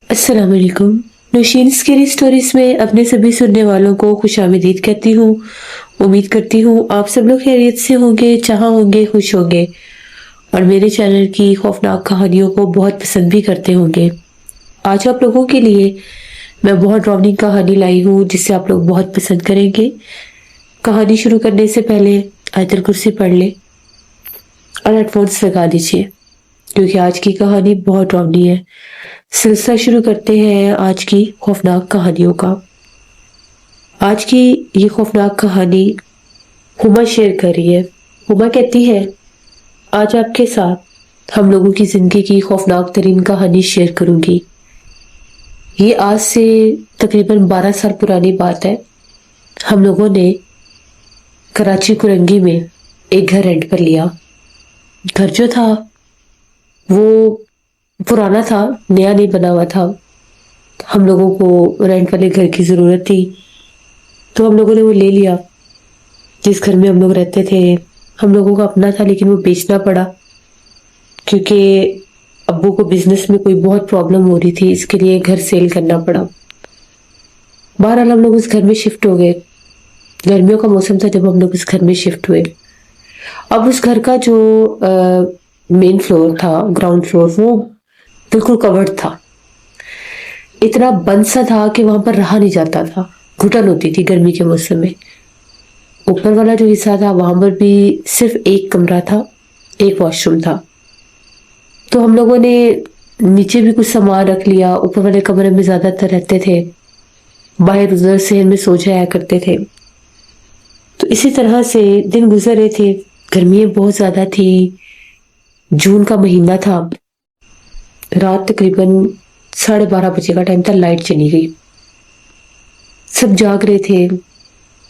अस्सलाम वालेकुम। Nausheen scary stories में अपने सभी सुनने वालों को खुशामदीद कहती हूँ। उम्मीद करती हूँ आप सब लोग खैरियत से होंगे, जहाँ होंगे खुश होंगे और मेरे चैनल की खौफनाक कहानियों को बहुत पसंद भी करते होंगे। आज आप लोगों के लिए मैं बहुत डरावनी कहानी लाई हूँ जिसे आप लोग बहुत पसंद करेंगे। कहानी शुरू करने से पहले आयतल कुर्सी पढ़ ले और हेडफोन्स लगा दीजिए क्योंकि आज की कहानी बहुत डरावनी है। सिलसिला शुरू करते हैं आज की खौफनाक कहानियों का। आज की ये खौफनाक कहानी हुमा शेयर कर रही है। हुमा कहती है, आज आपके साथ हम लोगों की जिंदगी की खौफनाक तरीन कहानी शेयर करूंगी। ये आज से तकरीबन 12 साल पुरानी बात है। हम लोगों ने कराची कुरंगी में एक घर रेंट पर लिया। घर जो था वो पुराना था, नया नहीं बना हुआ था। हम लोगों को रेंट वाले घर की ज़रूरत थी तो हम लोगों ने वो ले लिया। जिस घर में हम लोग रहते थे हम लोगों का अपना था, लेकिन वो बेचना पड़ा क्योंकि अब्बू को बिजनेस में कोई बहुत प्रॉब्लम हो रही थी, इसके लिए घर सेल करना पड़ा। बहरहाल हम लोग उस घर में शिफ्ट हो गए। गर्मियों का मौसम था जब हम लोग इस घर में शिफ्ट हुए। अब उस घर का जो मेन फ्लोर था, ग्राउंड फ्लोर, वो बिल्कुल कवर्ड था। इतना बंद सा था कि वहां पर रहा नहीं जाता था, घुटन होती थी गर्मी के मौसम में। ऊपर वाला जो हिस्सा था वहां पर भी सिर्फ एक कमरा था, एक वॉशरूम था। तो हम लोगों ने नीचे भी कुछ सामान रख लिया। ऊपर वाले कमरे में ज्यादातर रहते थे, बाहर उधर शहर में सो जाया करते थे। तो इसी तरह से दिन गुजर रहे थे। गर्मियां बहुत ज्यादा थी, जून का महीना था। रात तकरीबन 12:30 बजे का टाइम था, लाइट चली गई। सब जाग रहे थे।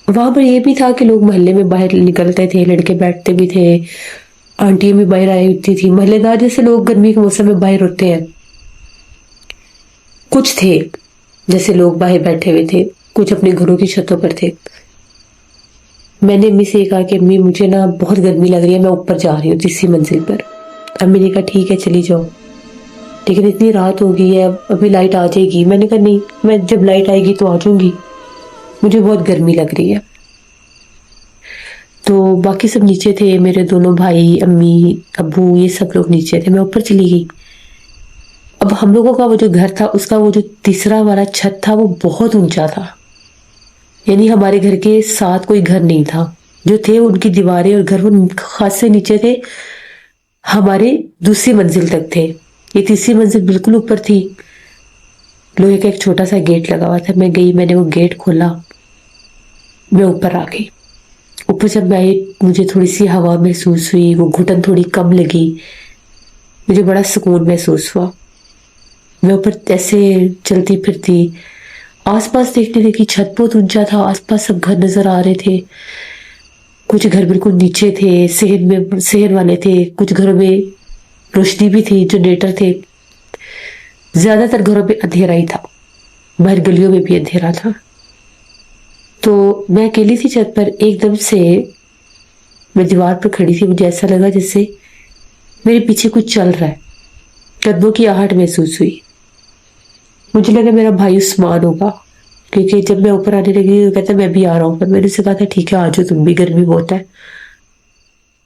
वहां पर यह भी था कि लोग मोहल्ले में बाहर निकलते थे, लड़के बैठते भी थे, आंटियां भी बाहर आई होती थी। मोहल्लेदार जैसे लोग गर्मी के मौसम में बाहर होते हैं, कुछ थे जैसे लोग बाहर बैठे हुए थे, कुछ अपने घरों की छतों पर थे। मैंने अम्मी से कहा कि अम्मी मुझे ना बहुत गर्मी लग रही है, मैं ऊपर जा रही हूँ तीसरी मंजिल पर। अम्मी ने कहा ठीक है चली जाओ, लेकिन इतनी रात हो गई है, अभी लाइट आ जाएगी। मैंने कहा नहीं, मैं जब लाइट आएगी तो आ जाऊंगी, मुझे बहुत गर्मी लग रही है। तो बाकी सब नीचे थे, मेरे दोनों भाई, अम्मी, अब्बू, ये सब लोग नीचे थे। मैं ऊपर चली गई। अब हम लोगों का वो जो घर था उसका वो जो तीसरा वाला छत था वो बहुत ऊंचा था, यानी हमारे घर के साथ कोई घर नहीं था। जो थे उनकी दीवारें और घर वो खासे नीचे थे, हमारे दूसरी मंजिल तक थे। ये तीसरी मंजिल बिल्कुल ऊपर थी। लोहे का एक छोटा सा गेट लगा हुआ था। मैं गई, मैंने वो गेट खोला, मैं ऊपर आ गई। ऊपर जब मैं आई मुझे थोड़ी सी हवा महसूस हुई, वो घुटन थोड़ी कम लगी, मुझे बड़ा सुकून महसूस हुआ। मैं ऊपर ऐसे चलती फिरती आसपास देखने लगी। छत बहुत ऊंचा था, आसपास सब घर नजर आ रहे थे। कुछ घर बिल्कुल नीचे थे, शहर वाले थे। कुछ घरों में रोशनी भी थी, जनरेटर थे। ज्यादातर घरों में अंधेरा ही था, बाहर गलियों में भी अंधेरा था। तो मैं अकेली थी छत पर। एकदम से मैं दीवार पर खड़ी थी, मुझे ऐसा लगा जैसे मेरे पीछे कुछ चल रहा है। कदमों की आहट महसूस हुई। मुझे लगा मेरा भाई उस्मान होगा, क्योंकि जब मैं ऊपर आने लगी तो कहता मैं भी आ रहा हूँ। पर मैंने उससे कहा था ठीक है आ जाओ, तुम भी, गर्मी बहुत है।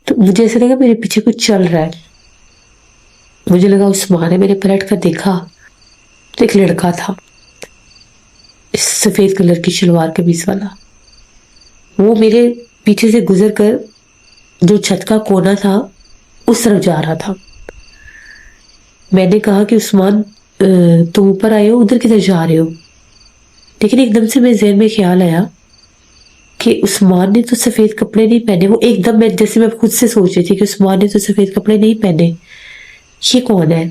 तो मुझे ऐसा लगा मेरे पीछे कुछ चल रहा है। मुझे लगा उस्मान है। मैंने पलट कर देखा तो एक लड़का था, सफेद कलर की शलवार कमीज वाला। वो मेरे पीछे से गुजर कर जो छत का कोना था उस तरफ जा रहा था। मैंने कहा कि उस्मान तुम ऊपर आए हो, उधर किधर जा रहे हो? लेकिन एकदम से मेरे ज़हन में ख्याल आया कि उस्मान ने तो सफेद कपड़े नहीं पहने। वो एकदम मैं खुद से सोच रही थी कि उस्मान ने तो सफेद कपड़े नहीं पहने, ये कौन है?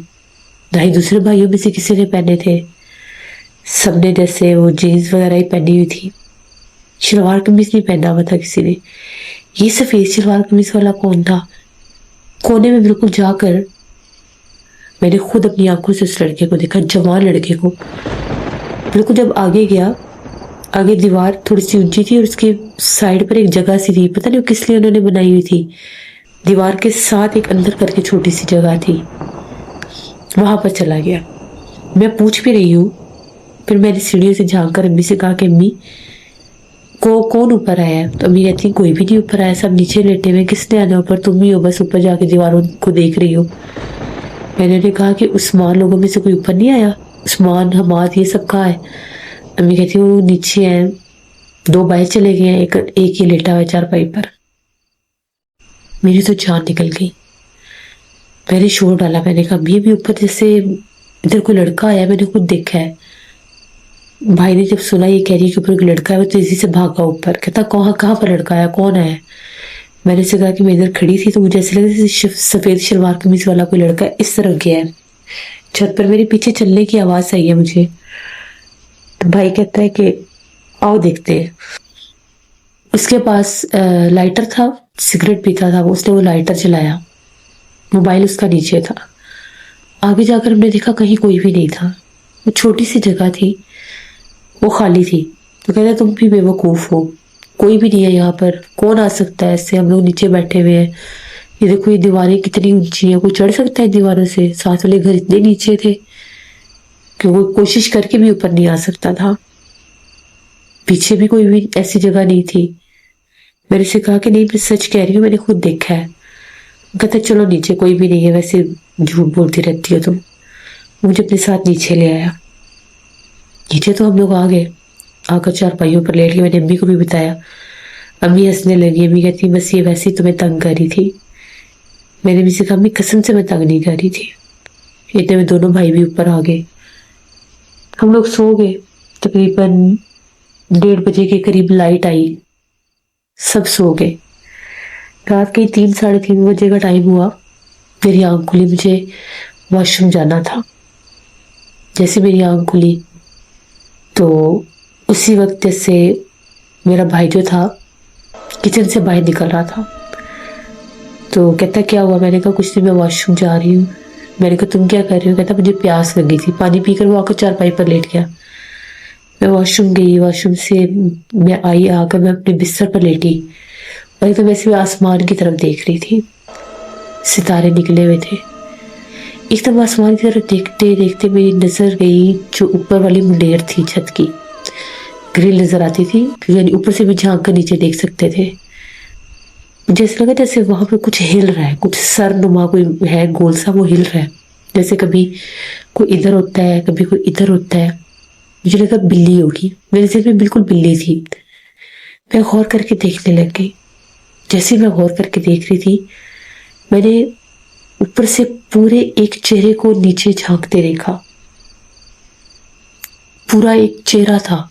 भाई दूसरे भाइयों में से किसी ने पहने थे। सबने जैसे वो जीन्स वगैरह ही पहनी हुई थी, शलवार कमीज नहीं पहना हुआ था किसी ने। ये सफेद शलवार कमीज वाला कौन था? कोने में बिल्कुल जाकर मैंने खुद अपनी आंखों से उस लड़के को देखा, जवान लड़के को। बिल्कुल जब आगे गया, आगे दीवार थोड़ी सी ऊंची थी और उसके साइड पर एक जगह सी थी, पता नहीं वो किस लिए उन्होंने बनाई हुई थी। दीवार के साथ एक अंदर करके छोटी सी जगह थी, वहां पर चला गया। मैं पूछ भी रही हूँ। फिर मैंने सीढ़ियों से झांक कर अम्मी से कहा कि अम्मी को कौन ऊपर आया है? तो अम्मी कहती कोई भी नहीं ऊपर आया, सब नीचे लेटे हुए, किसने आना ऊपर? तुम ही हो बस ऊपर जाके दीवारों को देख रही हो। मैंने उन्हें कहा कि उस्मान लोगों में से कोई ऊपर नहीं आया? उस्मान, हमाद, ये सब कहाँ है? अम्मी कहती वो नीचे है, 2 बाहर चले गए हैं, एक ही लेटा हुआ है चारपाई पर। मेरी तो जान निकल गई। मैंने शोर डाला, मैंने कहा अम्मी अभी ऊपर जैसे इधर कोई लड़का आया, मैंने खुद देखा है। भाई ने जब सुना ये कह रही है कि ऊपर एक लड़का है, वो तेजी से भागा ऊपर। कहता कहाँ कहाँ पर लड़का आया, कौन आया? मैंने उसे कहा कि मैं इधर खड़ी थी तो मुझे ऐसे लगा जैसे सफेद शलवार कमीज वाला कोई लड़का इस तरफ गया है। छत पर मेरे पीछे चलने की आवाज आई है मुझे। तो भाई कहता है कि आओ देखते हैं। उसके पास लाइटर था, सिगरेट पीता था वो, उसने वो लाइटर जलाया। मोबाइल उसका नीचे था। आगे जाकर हमने देखा कहीं कोई भी नहीं था। वो छोटी सी जगह थी, वो खाली थी। तो कहता तुम भी बेवकूफ हो, कोई भी नहीं है यहाँ पर, कौन आ सकता है ऐसे? हम लोग नीचे बैठे हुए हैं, ये देखो ये दीवारें कितनी ऊंची है, कोई चढ़ सकता है दीवारों से? साथ वाले घर इतने नीचे थे कि वो कोशिश करके भी ऊपर नहीं आ सकता था। पीछे भी कोई भी ऐसी जगह नहीं थी। मैंने से कहा कि नहीं मैं सच कह रही हूँ, मैंने खुद देखा है। कहता चलो नीचे कोई भी नहीं है, वैसे झूठ बोलती रहती हो तुम। मुझे अपने साथ नीचे ले आया। नीचे तो हम लोग आ गए, आकर चारपाइयों पर लेट के मैंने अम्मी को भी बताया। अम्मी हंसने लगी। अम्मी कहती बस ये वैसे ही तुम्हें तंग कर रही थी। मैंने भी से कहा अम्मी कसम से मैं तंग नहीं कर रही थी। इतने में दोनों भाई भी ऊपर आ गए। हम लोग सो गए। तकरीबन 1:30 बजे के करीब लाइट आई, सब सो गए। रात के 3 साढ़े 3 बजे का टाइम हुआ, मेरी आंख खुली, मुझे वॉशरूम जाना था। जैसे मेरी आंख खुली तो उसी वक्त जैसे मेरा भाई जो था किचन से बाहर निकल रहा था। तो कहता क्या हुआ? मैंने कहा कुछ नहीं, मैं वॉशरूम जा रही हूँ। मैंने कहा तुम क्या कर रही हो? कहता मुझे प्यास लगी थी। पानी पीकर वो आकर चारपाई पर लेट गया। मैं वॉशरूम गई, वॉशरूम से मैं आई, आकर मैं अपने बिस्तर पर लेटी और एकदम वैसे मैं आसमान की तरफ देख रही थी। सितारे निकले हुए थे। एकदम आसमान की तरफ देखते देखते मेरी नजर गई जो ऊपर वाली मुंडेर थी, छत की ग्रिल नजर आती थी, यानी ऊपर से भी झांक कर नीचे देख सकते थे। मुझे ऐसा लगा जैसे वहां पर कुछ हिल रहा है, कुछ सर नुमा कोई है गोल सा, वो हिल रहा है। जैसे कभी कोई इधर होता है, कभी कोई इधर होता है। मुझे लगा बिल्ली होगी, मेरे सिर में बिल्कुल बिल्ली थी। मैं गौर करके देखने लग गई। जैसे मैं गौर करके देख रही थी, मैंने ऊपर से पूरे एक चेहरे को नीचे झांकते देखा। पूरा एक चेहरा था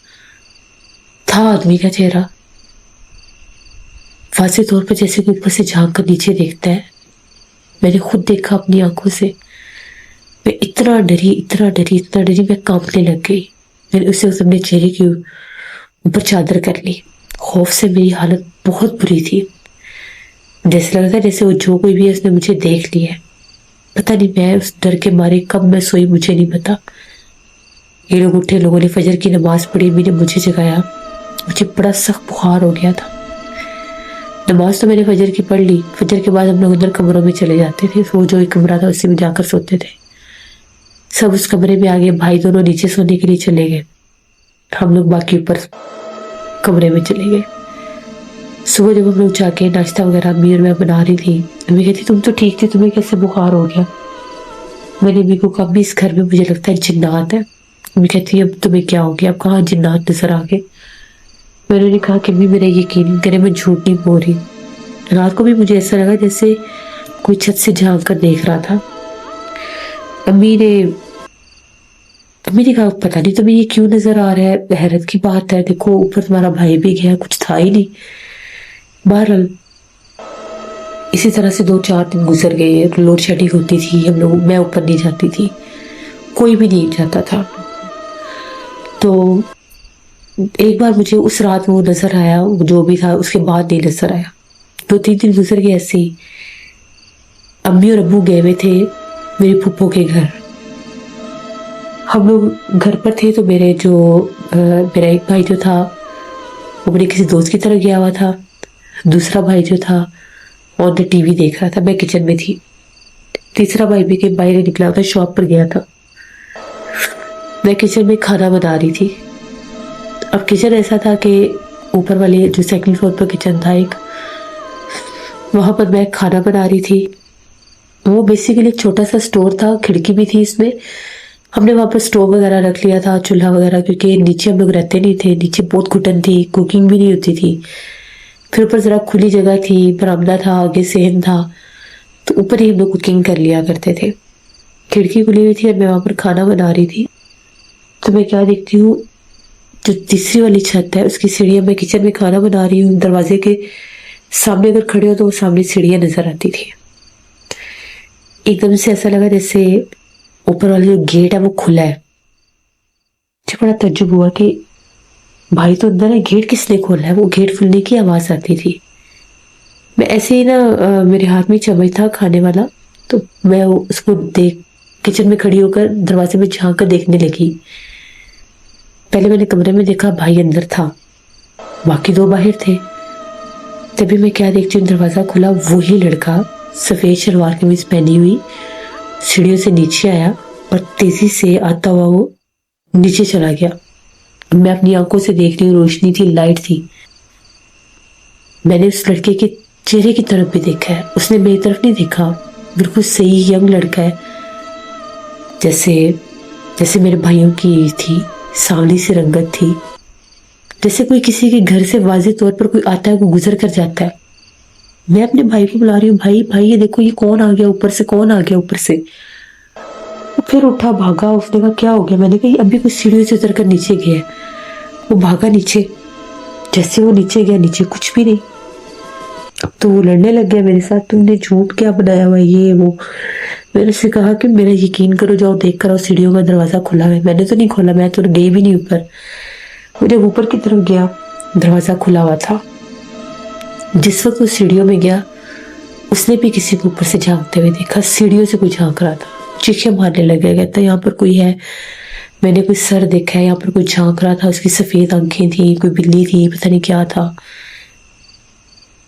आदमी का चेहरा। वाज़ेह तौर पर जैसे कि ऊपर से झांक कर नीचे देखता है। मैंने खुद देखा अपनी आंखों से। मैं इतना डरी, मैं कांपने लग गई। मैंने उसे अपने चेहरे के ऊपर चादर कर ली। खौफ से मेरी हालत बहुत बुरी थी। जैसे लग रहा था जैसे वो जो कोई भी है उसने मुझे देख लिया है। पता नहीं मैं उस डर के मारे कब मैं सोई, मुझे नहीं पता। ये लोग उठे, लोगों ने फजर की नमाज पढ़ी, मैंने मुझे जगाया। मुझे बड़ा सख्त बुखार हो गया था। नमाज तो मैंने फजर की पढ़ ली। फजर के बाद हम लोग अंदर कमरों में चले जाते थे। वो जो एक कमरा था उसी में जाकर सोते थे। सब उस कमरे में आ गए। भाई दोनों नीचे सोने के लिए चले गए, हम लोग बाकी ऊपर कमरे में चले गए। सुबह जब हम लोग जाके नाश्ता वगैरह अम्मी और मैं बना रही थी, अम्मी कहती तुम तो ठीक थी, तुम्हें कैसे बुखार हो गया? मैंने अम्मी को कहा अम्मी इस घर में मुझे लगता है जिन्नात है। अम्मी कहती अब तुम्हें क्या हो गया? अब कहाँ जिन्नात नजर आ गए? मैंने कहा कि अम्मी मेरा यकीन करे, मैं झूठ नहीं बोल रही। रात को भी मुझे ऐसा लगा जैसे कोई छत से झांक कर देख रहा था। अम्मी ने कहा पता नहीं तुम्हें ये क्यों नजर आ रहा है, हैरत की बात है, देखो ऊपर तुम्हारा भाई भी गया, कुछ था ही नहीं। बहरहाल इसी तरह से 2-4 दिन गुजर गए। लोड शेडिंग होती थी, हम लोग, मैं ऊपर नहीं जाती थी, कोई भी नहीं जाता था। तो एक बार मुझे उस रात वो नजर आया, जो भी था, उसके बाद नहीं नजर आया। 2-3 दिन गुजर गए ऐसे ही। अम्मी और अब्बू गए हुए थे मेरी फूफो के घर। हम लोग घर पर थे तो मेरा एक भाई जो था वो मेरे किसी दोस्त की तरफ गया हुआ था। दूसरा भाई जो था और टीवी देख रहा था, मैं किचन में थी। तीसरा भाई भी के बाहर निकला था, शॉप पर गया था। मैं किचन में खाना बना रही थी. अब किचन ऐसा था कि ऊपर वाले जो सेकंड फ्लोर पर किचन था एक, वहां पर मैं खाना बना रही थी. वो बेसिकली एक छोटा सा स्टोर था, खिड़की भी थी इसमें. हमने वहां पर स्टोव वगैरह रख लिया था, चूल्हा वगैरह, क्योंकि नीचे हम लोग रहते नहीं थे, नीचे बहुत घुटन थी, कुकिंग भी नहीं होती थी. फिर ऊपर जरा खुली जगह थी, बरामदा था, आगे सहन था, तो ऊपर ही हम लोग कुकिंग कर लिया करते थे. खिड़की खुली हुई थी और मैं वहां पर खाना बना रही थी. तो मैं क्या देखती हूँ, जो तीसरी वाली छत है उसकी सीढ़ियां, मैं किचन में खाना बना रही हूँ, दरवाजे के सामने अगर खड़े हो तो वो सामने सीढ़ियां नजर आती थी. एकदम से ऐसा लगा जैसे ऊपर वाला जो गेट है वो खुला है. मुझे बड़ा तज्जुब हुआ कि भाई तो अंदर है, गेट किसने खोला है. वो गेट खुलने की आवाज आती थी. मैं ऐसे ही ना, मेरे हाथ में चम्मच था खाने वाला, तो मैं उसको देख किचन में खड़ी होकर दरवाजे में झांक कर देखने लगी. पहले मैंने कमरे में देखा, भाई अंदर था, बाकी दो बाहर थे. तभी मैं क्या देखती हूँ, दरवाजा खुला, वही लड़का सफेद शलवार कमीज पहनी हुई सीढ़ियों से नीचे आया और तेजी से आता हुआ वो नीचे चला गया. मैं अपनी आंखों से देख रही हूँ, रोशनी थी, लाइट थी. मैंने उस लड़के के चेहरे की तरफ भी देखा है, उसने मेरी तरफ नहीं देखा. बिल्कुल सही यंग लड़का है, जैसे जैसे मेरे भाइयों की थी, सांवली सी रंगत थी, जैसे कोई किसी के घर से वाज़ेह तौर पर कोई आता है, वो गुजर कर जाता है. मैं अपने भाई को बुला रही हूँ, भाई भाई ये देखो, ये कौन आ गया ऊपर से, कौन आ गया ऊपर से. वो फिर उठा, भागा. उसने कहा क्या हो गया. मैंने कहा अभी कुछ सीढ़ियों से उतर कर नीचे गया है. वो भागा नीचे. जैसे वो नीचे गया, नीचे कुछ भी नहीं. अब तो वो लड़ने लग गया मेरे साथ, तुमने झूठ क्या बनाया हुआ, ये वो. मैंने उससे कहा कि मेरा यकीन करो, जाओ देख कर आओ, सीढ़ियों का दरवाजा खुला है. मैंने तो नहीं खोला, मैं तो गई भी नहीं ऊपर. वो जब ऊपर की तरफ गया, दरवाजा खुला हुआ था. जिस वक्त वो सीढ़ियों में गया, उसने भी किसी को ऊपर से झांकते हुए देखा. सीढ़ियों से कोई झांक रहा था. चीखें मारने लगे, कहता यहाँ पर कोई है, मैंने कोई सर देखा है, यहाँ पर कोई झांक रहा था, उसकी सफेद आंखें थी, कोई बिल्ली थी, पता नहीं क्या था.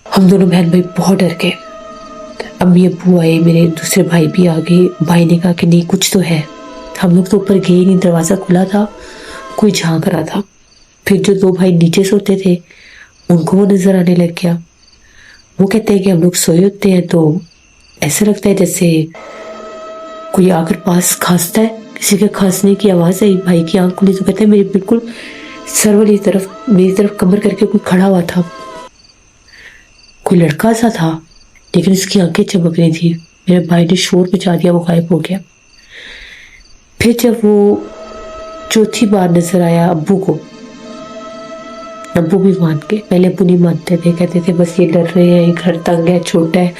हम दोनों बहन भाई बहुत डर गए. अम्मी अब्बू आए, मेरे दूसरे भाई भी आ गए. भाई ने कहा कि नहीं कुछ तो है. हम लोग तो ऊपर गए नहीं, दरवाजा खुला था, कोई झांक रहा था. फिर जो दो भाई नीचे सोते थे, उनको वो नजर आने लग गया. वो कहते हैं कि हम लोग सोए होते हैं तो ऐसा लगता है जैसे कोई आकर पास खांसता है, किसी के खांसने की आवाज आई. भाई की आंख खुली तो कहते हैं मेरी बिल्कुल सर वाली तरफ, मेरी तरफ कमर करके कोई खड़ा हुआ था. कोई लड़का सा था, लेकिन उसकी आंखें चमक रही थी. मेरे भाई ने शोर मचा दिया, वो गायब हो गया. फिर जब वो चौथी बार नजर आया अब्बू को, अब्बू भी मान के, पहले अब्बू नहीं मानते थे, कहते थे बस ये डर रहे हैं, घर तंग है, छोटा है,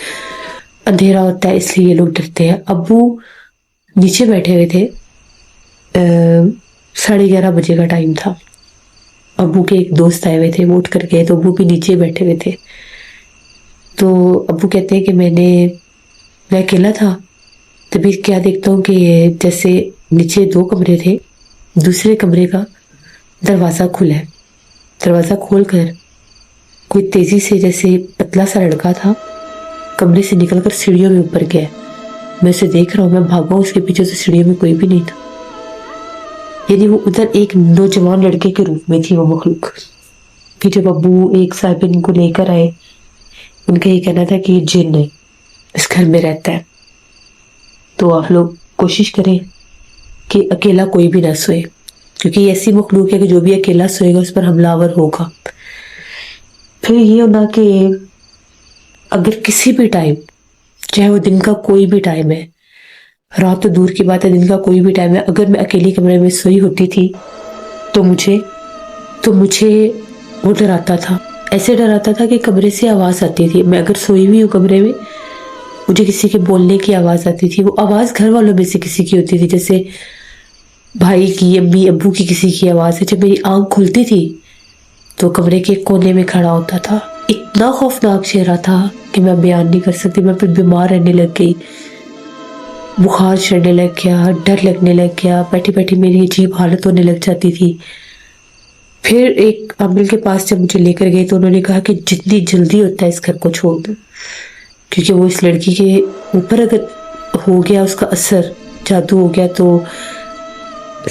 अंधेरा होता है इसलिए ये लोग डरते हैं. अब्बू नीचे बैठे हुए थे. 11:30 बजे का टाइम था. अब्बू के एक दोस्त आए हुए थे, वो उठ कर गए तो अब्बू भी नीचे बैठे हुए थे. तो अब्बू कहते हैं कि मैं अकेला था. तभी क्या देखता हूँ कि जैसे नीचे 2 कमरे थे, दूसरे कमरे का दरवाजा खुला है. दरवाजा खोलकर कोई तेजी से, जैसे पतला सा लड़का था, कमरे से निकलकर सीढ़ियों में ऊपर गया. मैं उसे देख रहा हूँ, मैं भागा उसके पीछे से, सीढ़ियों में कोई भी नहीं था. यानी वो उधर एक नौजवान लड़के के रूप में थी वो मखलूक. फिर जब अब्बू एक साहिब को लेकर आए, उनका ये कहना था कि ये जिन है, इस घर में रहता है, तो आप लोग कोशिश करें कि अकेला कोई भी ना सोए, क्योंकि ऐसी मखलूक है कि जो भी अकेला सोएगा उस पर हमलावर होगा. फिर ये होना कि अगर किसी भी टाइम, चाहे वो दिन का कोई भी टाइम है, रात तो दूर की बात है, दिन का कोई भी टाइम है, अगर मैं अकेले कमरे में सोई होती थी तो मुझे वो डराता था. ऐसे डराता था कि कमरे से आवाज आती थी. मैं अगर सोई हुई हूँ कमरे में, मुझे किसी के बोलने की आवाज आती थी. वो आवाज घर वालों में से किसी की होती थी, जैसे भाई की, अम्मी अब्बू की, किसी की आवाज है. जब मेरी आंख खुलती थी तो कमरे के कोने में खड़ा होता था. इतना खौफनाक चेहरा था कि मैं बयान नहीं कर सकती. मैं फिर बीमार रहने लग गई, बुखार चढ़ने लग गया, डर लगने लग गया, बैठी बैठी मेरी अजीब हालत होने लग जाती थी. फिर एक अमिल के पास जब मुझे लेकर गए तो उन्होंने कहा कि जितनी जल्दी होता है इस घर को छोड़ दो, क्योंकि वो इस लड़की के ऊपर अगर हो गया, उसका असर, जादू हो गया, तो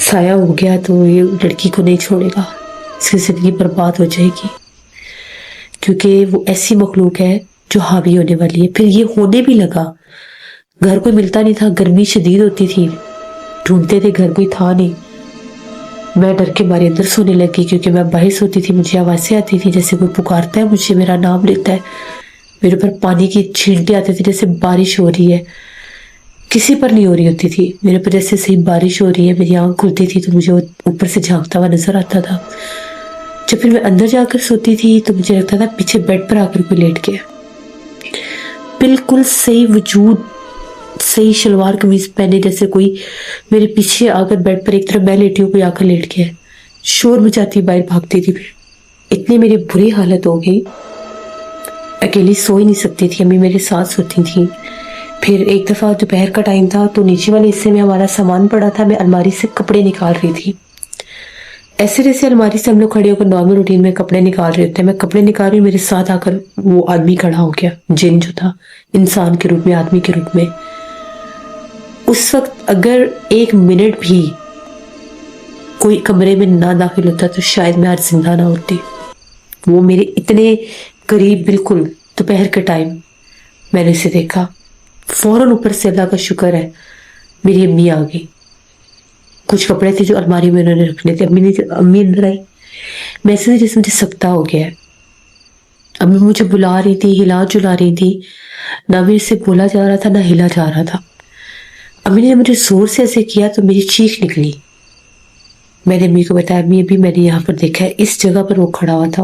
साया हो गया तो ये लड़की को नहीं छोड़ेगा, इसकी ज़िंदगी बर्बाद हो जाएगी, क्योंकि वो ऐसी मखलूक है जो हावी होने वाली है। फिर ये होने भी लगा। घर कोई मिलता नहीं था, गर्मी शदीद होती थी, ढूंढते थे, घर कोई था नहीं। मैं डर के मारे अंदर सोने लगी, क्योंकि मैं बाहिश होती थी, मुझे आवाज़ें आती थी जैसे कोई पुकारता है मुझे, मेरा नाम लेता है, मेरे ऊपर पानी की छींटे आती थी जैसे बारिश हो रही है। किसी पर नहीं हो रही होती थी, मेरे पर जैसे सही बारिश हो रही है। मेरी आँख खुलती थी तो मुझे वो ऊपर से झांकता हुआ नजर आता था। जब फिर मैं अंदर जाकर सोती थी तो मुझे लगता था पीछे बेड पर आकर कोई लेट गया, बिल्कुल सही वजूद, सही शलवार कमीज पहने जैसे कोई मेरे पीछे आकर बेड पर, एक तरफ मैं लेटी हूँ, कोई आकर लेट गया। शोर मचाती बाहर भागती थी। इतनी मेरी बुरी हालत हो गई, अकेली सो ही नहीं सकती थी, अम्मी मेरे साथ सोती थी। फिर एक दफ़ा दोपहर का टाइम था तो नीचे वाले हिस्से में हमारा सामान पड़ा था, मैं अलमारी से कपड़े निकाल रही थी। ऐसे जैसे अलमारी से हम लोग खड़े होकर नॉर्मल रूटीन में कपड़े निकाल रहे होते हैं, मैं कपड़े निकाल रही हूँ, मेरे साथ आकर वो आदमी खड़ा हो गया, जिन जो था, इंसान के रूप में, आदमी के रूप में। उस वक्त अगर 1 मिनट भी कोई कमरे में ना दाखिल होता तो शायद मैं आज जिंदा ना होती। वो मेरे इतने करीब, बिल्कुल दोपहर के टाइम मैंने उसे देखा। फौरन ऊपर से, अल्लाह का शुक्र है, मेरी अम्मी आ गई। कुछ कपड़े थे जो अलमारी में उन्होंने रखने थे, अम्मी अंदर आई। मैसेज जैसे मुझे सख्ता हो गया है। अम्मी मुझे बुला रही थी, हिला जुला रही थी, ना मेरे से बोला जा रहा था ना हिला जा रहा था। अम्मी ने मुझे जोर से ऐसे किया तो मेरी चीख निकली। मैंने अम्मी को बताया, अम्मी अभी मैंने यहाँ पर देखा है, इस जगह पर वो खड़ा हुआ था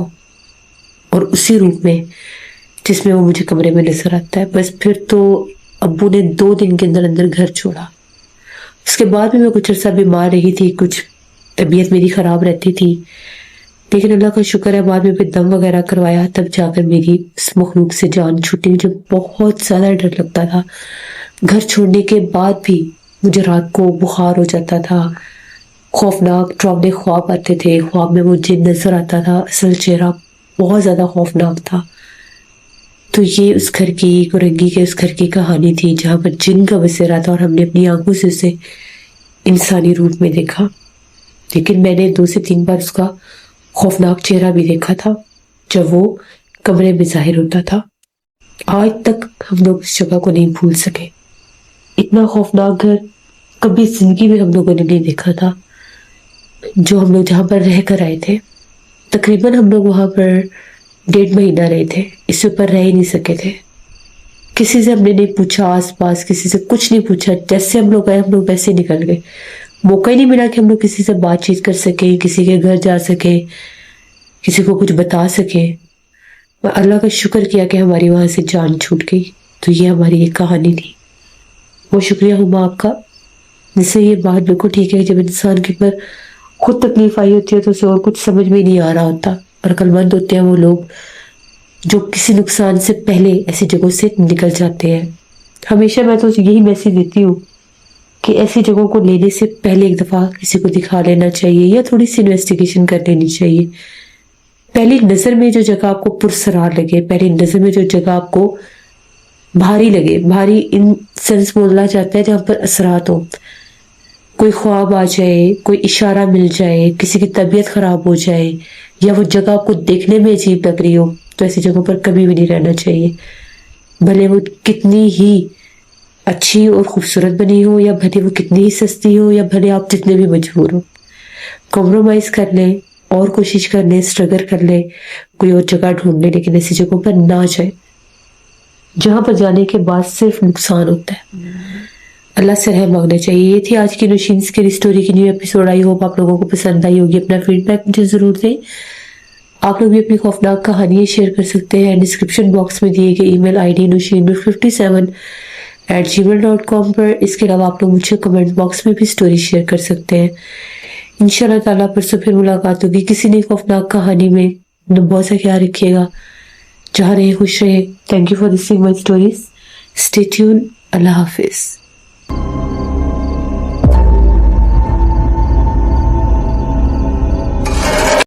और उसी रूप में जिसमें वो मुझे कमरे में नजर आता है। बस फिर तो अब्बू ने 2 दिन के अंदर अंदर घर छोड़ा। उसके बाद भी मैं कुछ अर्सा बीमार रही थी, कुछ तबीयत मेरी ख़राब रहती थी, लेकिन अल्लाह का शुक्र है बाद में फिर दम वगैरह करवाया, तब जाकर मेरी इस मखलूक से जान छूटी। मुझे बहुत ज़्यादा डर लगता था। घर छोड़ने के बाद भी मुझे रात को बुखार हो जाता था, खौफनाक डरावने ख्वाब आते थे, ख्वाब में वो जिन नजर आता था, असल चेहरा बहुत ज़्यादा खौफनाक था। तो ये उस घर की, कुरंगी के उस घर की कहानी थी जहाँ पर जिन का बसेरा था और हमने अपनी आंखों से उसे इंसानी रूप में देखा। लेकिन मैंने 2 से 3 बार उसका खौफनाक चेहरा भी देखा था जब वो कमरे में जाहिर होता था। आज तक हम लोग इस जगह को नहीं भूल सके। इतना खौफनाक घर कभी जिंदगी में हम लोगों ने नहीं देखा था। जो हम लोग जहाँ पर रह कर आए थे, तकरीबन हम लोग वहाँ पर 1.5 महीना रहे थे, इससे ऊपर रह ही नहीं सके थे। किसी से हमने नहीं पूछा, आसपास किसी से कुछ नहीं पूछा, जैसे हम लोग आए हम लोग वैसे निकल गए। मौका ही नहीं मिला कि हम लोग किसी से बातचीत कर सके, किसी के घर जा सके, किसी को कुछ बता सके। अल्लाह का शुक्र किया कि हमारी वहां से जान छूट गई। तो ये हमारी एक कहानी थी। वो शुक्रिया हुआ आपका, जिससे ये बात बिल्कुल ठीक है, जब इंसान के ऊपर खुद तकलीफ आई होती है तो उसे और कुछ समझ में नहीं आ रहा होता। और अक्लमंद होते हैं वो लोग जो किसी नुकसान से पहले ऐसी जगहों से निकल जाते हैं। हमेशा मैं तो यही मैसेज देती हूँ कि ऐसी जगहों को लेने से पहले एक दफ़ा किसी को दिखा लेना चाहिए या थोड़ी सी इन्वेस्टिगेशन कर लेनी चाहिए। पहली नज़र में जो जगह आपको पुरसरार लगे, पहली नज़र में जो जगह आपको भारी लगे, भारी इन सेंस बोलना चाहता है जहाँ पर असरात हो, कोई ख्वाब आ जाए, कोई इशारा मिल जाए, किसी की तबीयत ख़राब हो जाए, या वो जगह आपको देखने में अजीब लग रही हो, तो ऐसी जगहों पर कभी भी नहीं रहना चाहिए। भले वो कितनी ही अच्छी और खूबसूरत बनी हो, या भले वो कितनी ही सस्ती हो, या भले आप जितने भी मजबूर हो, कॉम्प्रोमाइज़ कर लें और कोशिश कर लें, स्ट्रगल कर लें, कोई और जगह ढूंढ लें, लेकिन ऐसी जगहों पर ना जाए जहाँ पर जाने के बाद सिर्फ नुकसान होता है। अल्लाह से रहम मांगना चाहिए। ये थी आज की नौशीन स्केरी स्टोरी की न्यू एपिसोड। आई होप आप लोगों को पसंद आई होगी। अपना फीडबैक मुझे ज़रूर दें। आप लोग भी अपनी खौफनाक कहानियाँ शेयर कर सकते हैं डिस्क्रिप्शन बॉक्स में दिए गए ईमेल आईडी nushin57@gmail.com पर। इसके अलावा आप लोग मुझे कमेंट बॉक्स में भी स्टोरी शेयर कर सकते हैं। इंशाल्लाह ताला परसों फिर मुलाकात होगी किसी नई खौफनाक कहानी में। बहुत सा ख्याल रखिएगा, जहाँ रहे खुश रहे। Thank you for listening my stories. Stay tune. अल्लाह हाफिज़।